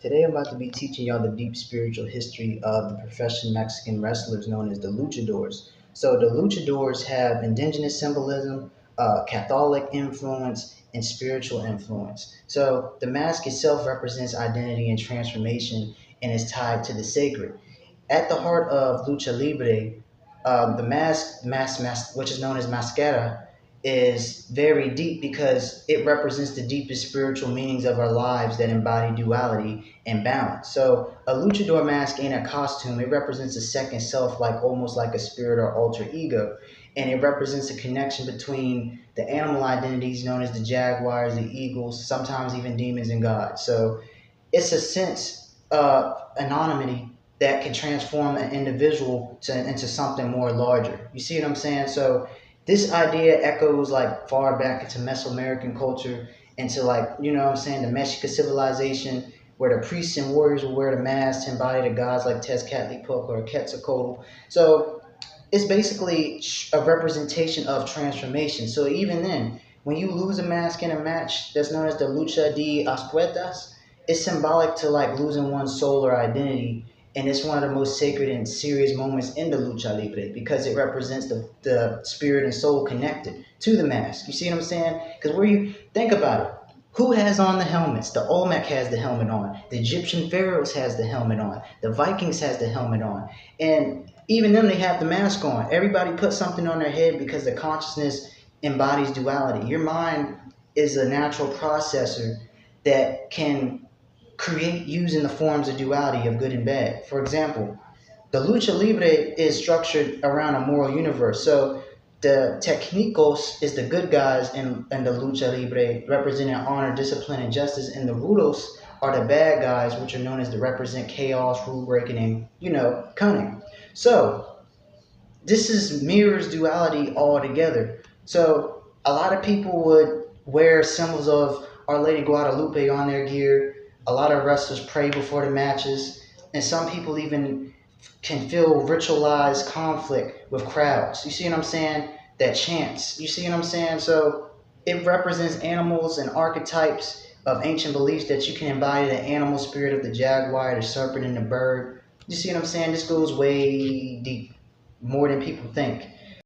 Today I'm about to be teaching y'all the deep spiritual history of the professional Mexican wrestlers known as the luchadors. So the luchadors have indigenous symbolism, Catholic influence, and spiritual influence. So the mask itself represents identity and transformation and is tied to the sacred. At the heart of lucha libre, the mask, which is known as mascara, is very deep because it represents the deepest spiritual meanings of our lives that embody duality and balance. So a luchador mask ain't a costume; it represents a second self, like almost like a spirit or alter ego, and it represents a connection between the animal identities known as the jaguars, the eagles, sometimes even demons and gods. So it's a sense of anonymity that can transform an individual into something more larger. You see what I'm saying? So this idea echoes like far back into Mesoamerican culture, into like, you know what I'm saying, the Mexican civilization, where the priests and warriors will wear the masks to embody the gods like Tezcatlipoca or Quetzalcoatl. So it's basically a representation of transformation. So even then, when you lose a mask in a match that's known as the lucha de aspuertas, it's symbolic to like losing one's soul or identity. And it's one of the most sacred and serious moments in the lucha libre because it represents the spirit and soul connected to the mask. You see what I'm saying? Because where you think about it, who has on the helmets? The Olmec has the helmet on. The Egyptian pharaohs has the helmet on. The Vikings has the helmet on. And even them, they have the mask on. Everybody puts something on their head because the consciousness embodies duality. Your mind is a natural processor that can create using the forms of duality of good and bad. For example, the lucha libre is structured around a moral universe. So the technicos is the good guys in the lucha libre, representing honor, discipline, and justice, and the rudos are the bad guys, which are known as to represent chaos, rule breaking, and cunning. So this is mirrors duality all together. So a lot of people would wear symbols of Our Lady Guadalupe on their gear. A lot of wrestlers pray before the matches, and some people even can feel ritualized conflict with crowds. You see what I'm saying? That chants. You see what I'm saying? So it represents animals and archetypes of ancient beliefs that you can embody the animal spirit of the jaguar, the serpent, and the bird. You see what I'm saying? This goes way deep, more than people think.